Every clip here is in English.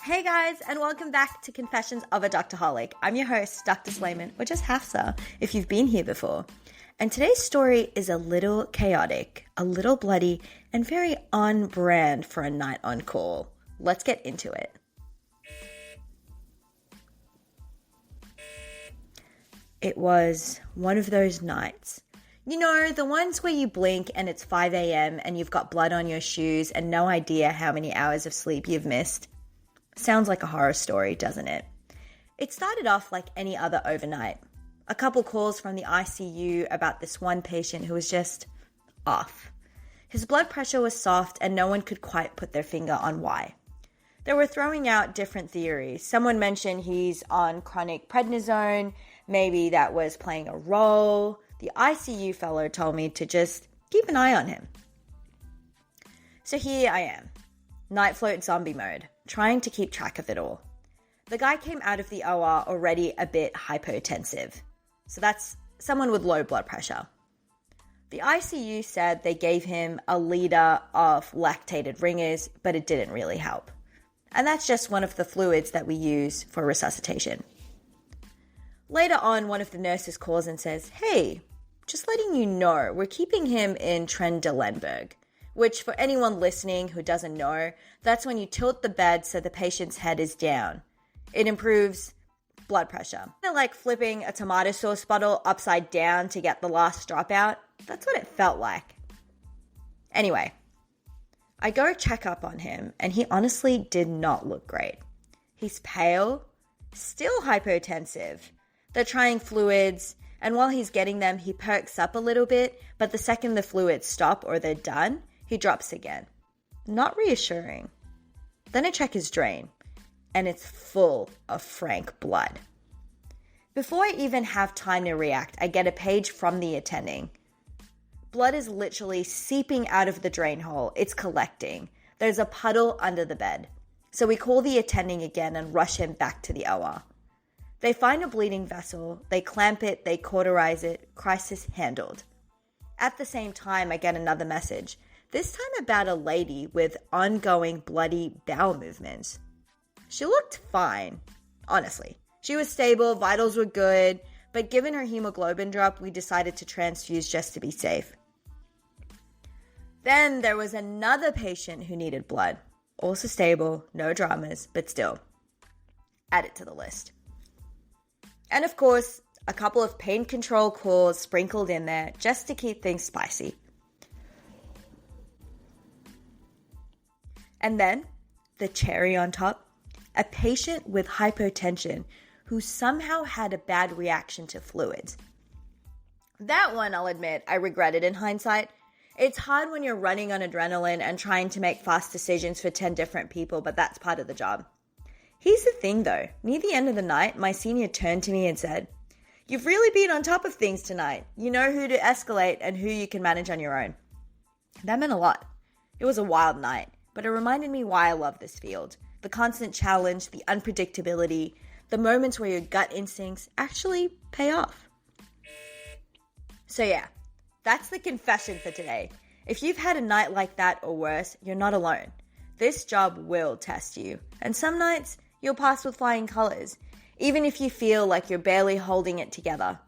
Hey guys, and welcome back to Confessions of a Doctorholic. I'm your host, Dr. Slayman, or just Hafsa, if you've been here before. And today's story is a little chaotic, a little bloody, and very on brand for a night on call. Let's get into it. It was one of those nights. You know, the ones where you blink and it's 5 a.m. and you've got blood on your shoes and no idea how many hours of sleep you've missed. Sounds like a horror story, doesn't it? It started off like any other overnight. A couple calls from the ICU about this one patient who was just off. His blood pressure was soft and no one could quite put their finger on why. They were throwing out different theories. Someone mentioned he's on chronic prednisone. Maybe that was playing a role. The ICU fellow told me to just keep an eye on him. So here I am, night float zombie mode, trying to keep track of it all. The guy came out of the OR already a bit hypotensive. So that's someone with low blood pressure. The ICU said they gave him a liter of lactated ringers, but it didn't really help. And that's just one of the fluids that we use for resuscitation. Later on, one of the nurses calls and says, "Hey, just letting you know, we're keeping him in Trendelenburg," which for anyone listening who doesn't know, that's when you tilt the bed so the patient's head is down. It improves blood pressure. Kind of like flipping a tomato sauce bottle upside down to get the last drop out. That's what it felt like. Anyway, I go check up on him and he honestly did not look great. He's pale, still hypotensive. They're trying fluids, and while he's getting them, he perks up a little bit, but the second the fluids stop or they're done, he drops again. Not reassuring. Then I check his drain, and it's full of frank blood. Before I even have time to react, I get a page from the attending. Blood is literally seeping out of the drain hole. It's collecting. There's a puddle under the bed. So we call the attending again and rush him back to the OR. They find a bleeding vessel, they clamp it, they cauterize it, crisis handled. At the same time, I get another message, this time about a lady with ongoing bloody bowel movements. She looked fine, honestly. She was stable, vitals were good, but given her hemoglobin drop, we decided to transfuse just to be safe. Then there was another patient who needed blood. Also stable, no dramas, but still. Add it to the list. And of course, a couple of pain control calls sprinkled in there just to keep things spicy. And then, the cherry on top, a patient with hypotension who somehow had a bad reaction to fluids. That one, I'll admit, I regretted in hindsight. It's hard when you're running on adrenaline and trying to make fast decisions for 10 different people, but that's part of the job. Here's the thing though, near the end of the night, my senior turned to me and said, "You've really been on top of things tonight. You know who to escalate and who you can manage on your own." That meant a lot. It was a wild night, but it reminded me why I love this field. The constant challenge, the unpredictability, the moments where your gut instincts actually pay off. So yeah, that's the confession for today. If you've had a night like that or worse, you're not alone. This job will test you, and some nights you'll pass with flying colors, even if you feel like you're barely holding it together.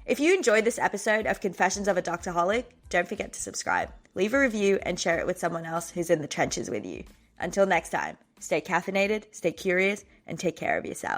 If you enjoyed this episode of Confessions of a Doctorholic, don't forget to subscribe, leave a review, and share it with someone else who's in the trenches with you. Until next time, stay caffeinated, stay curious, and take care of yourself.